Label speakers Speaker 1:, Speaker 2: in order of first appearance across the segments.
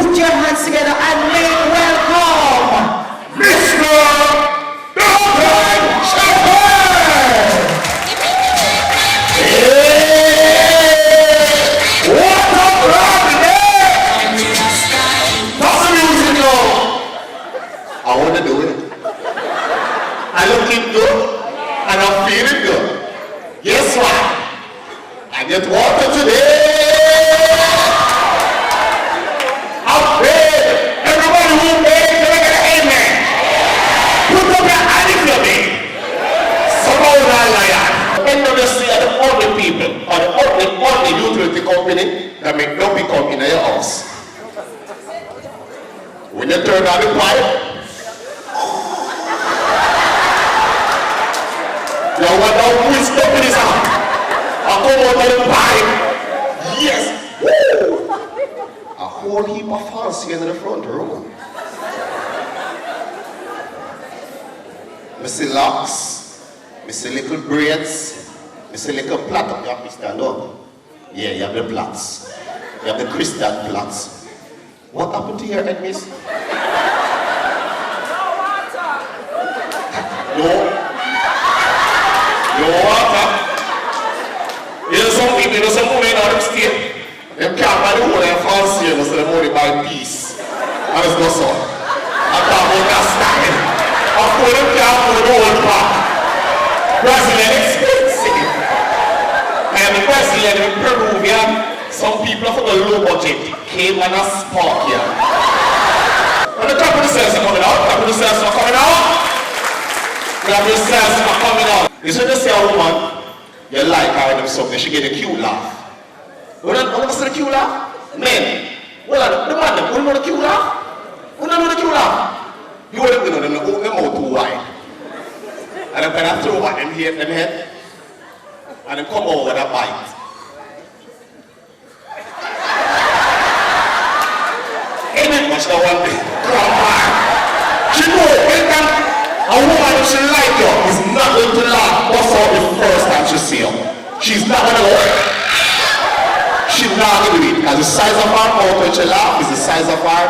Speaker 1: Put your hands together and make welcome Mr. Dufton Shepherd! What up, Rodney? That's the music now. I want to do it. I'm looking good and I'm feeling good. Guess what? I get water today. I'll pray. Everybody who made, can I get an amen? Put up your hand if you mean. Somehow not like that. NWC are the only people, or the only utility company that make Duffy come in your house. When you turn on the pipe, you wonder who is stopping this out. I come out of the pipe. Yes. Woo. A whole heap of fancy in the front row. I see locks, I see little braids, I see little plait. You have to stand up. Yeah, you have the plaits. You have the crystal plaits. What happened to your head, miss? No. No water. There's some people, there's some women out of state. Them can't buy the whole and fancy, so they only buy piece. And it's not so. I can't hold that style. Of course, them can't hold the whole pack. Brazilian expensive. And the Brazilian in Peruvian, some people for the low budget came on a spark here. And the top of the sales are coming out. Top of the sales are coming out. Top of the sales are coming out. This is when you see a woman, you like her and something, she get a cute laugh. You don't see the cute laugh? Men, well, the man, you know the cute laugh? You don't know the cute laugh? You know them out too wide. And then when I throw back them head, and then come over with a bite. Amen, watch that one day. Come on. She know, a woman who she like you is not going to laugh bust out the first time she see you. She's not going to go. She's not going to do it. Because the size of her mouth when she laugh is the size of her.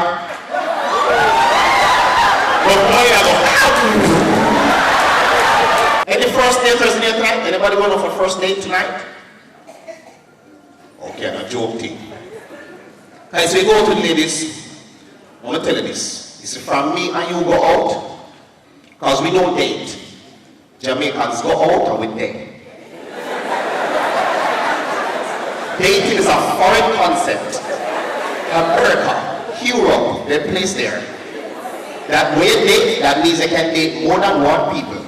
Speaker 1: But boy, I go. Any first daters in here tonight? Anybody going for first date tonight? Okay, I'm a joke thing. Alright, so you go to the ladies. I want to tell you this. It's from me and you go out. Because we don't date. Jamaicans go out and we date. Dating is a foreign concept. America, Europe, they're placed there. That way date, that means they can date more than one people.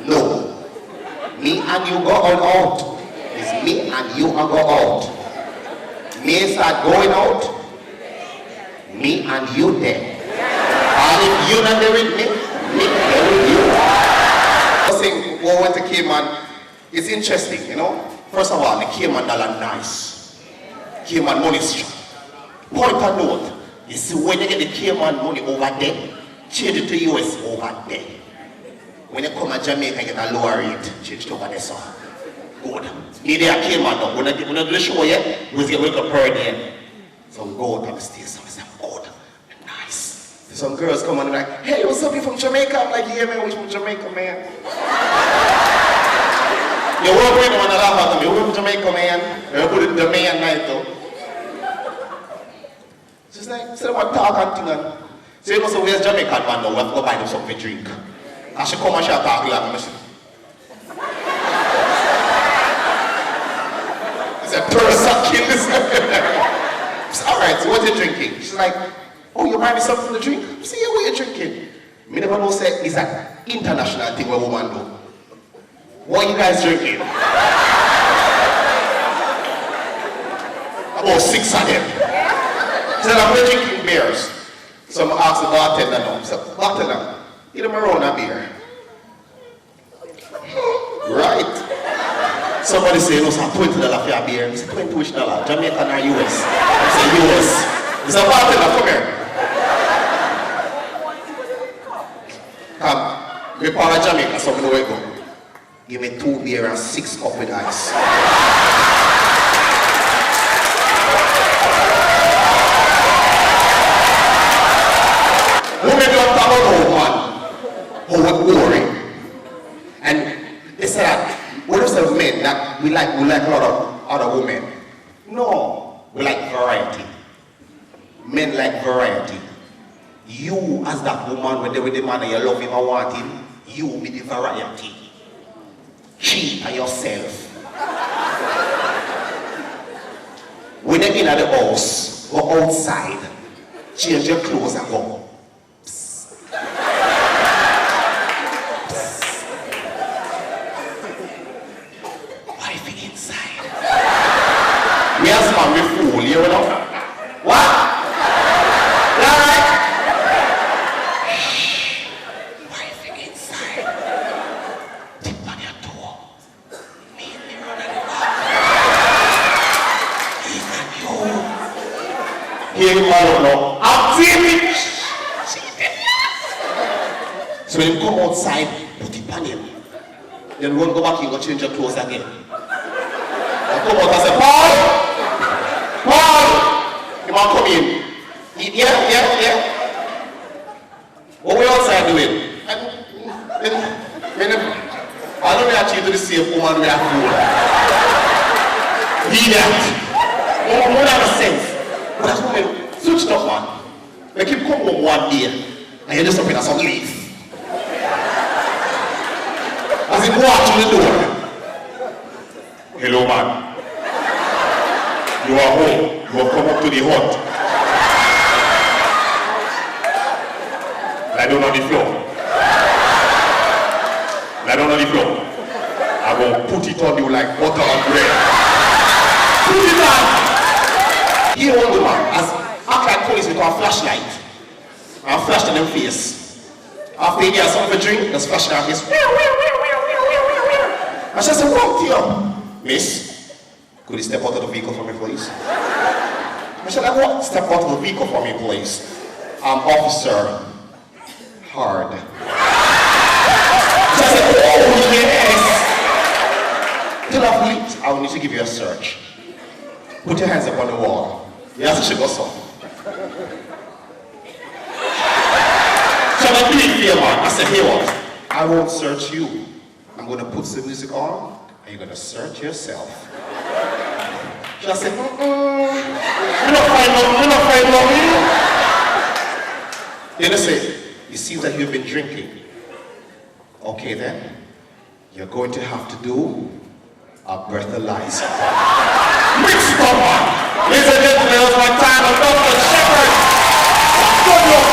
Speaker 1: No. Me and you go all out. It's me and you and go out. Me start going out. Me and you there. And if you not there with me, I think we went to Cayman, it's interesting, you know. First of all, the Cayman dollar nice. Cayman money strong. Point of note, you see when you get the Cayman money over there, change it to US over there. When you come to Jamaica, you get a lower rate, change it over there, so. Good. Neither a Cayman though. When I do the show yet, we'll get a per day. So we go out on the stage, so we say, good. Some girls come on and like, hey, what's up, you from Jamaica? I'm like, yeah, man, we're from Jamaica, man. You work with them and I laugh at them. You work from Jamaica, man. You put it the man night, though. She's like, say what talk and thing. So you know, so where's Jamaican man now? We have to go buy them something to drink. And she come and she talk like me. It's a person kill this. Alright, so what are you drinking? She's like, oh, you buy me something to drink? See what you're drinking. Me never know say it's an international thing where women do. What are you guys drinking? About 6 of them. She said, I'm drinking beers. So I asked the bartender now. I said, bartender, give them a round of beer. Right. Somebody say, no, sir, $20 for your beer. I said, $20 which dollar? Jamaican or US? I said, US. He said, bartender, come here. Me para Jamaica, so I know where to go. Give me 2 beer and 6 cup with ice.
Speaker 2: Men like variety. You as that woman when they with the man and you love him and want him, you be the variety. Cheat on yourself. When you're in the house, go outside, change your clothes and go. Wifey inside. We as man, we fool, you know? What? Right? Shh. Wifey inside. Tip on your toe. Me and me run at the back. Even you. Here you are now. I'm feeling. So when you come outside, put it on him. Then run go back in, go change your clothes again. And come out and say, Paul! Paul! You want to come in? Yeah. What we outside doing? I don't know actually to the same woman we are fool. Be that. More than a sense. But that's why switch up, man. They keep coming home one day and you're just up in some leaf. As he walks through the door. Hello, man. You are home. You have come up to the hut. Lie down on the floor. Lie down on the floor. I'm going to put it on you like butter on bread. Put it on. He hold the man as act like police with a flashlight. And flash on their face. After he gets something to drink, just flash on his face. And she said, what to you? Miss, could you step out of the vehicle for me, please? I said, what? Step out of the vehicle for me, please. I'm Officer Hard. She said, oh, yes. Tell lovely, I will need to give you a search. Put your hands up on the wall. Yes, she goes off. Shall I do it here, man? I said, here what? I won't search you. I'm going to put some music on, and you're going to search yourself. She said, you're not find no. Then I said, it seems like you've been drinking. Okay then, you're going to have to do a breathalyzer. Mixed up, man! Ladies and gentlemen, it was my time. I'm Dufton Shepherd. Good luck.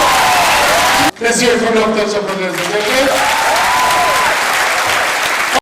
Speaker 2: Let's hear it from Dufton Shepherd, ladies and gentlemen.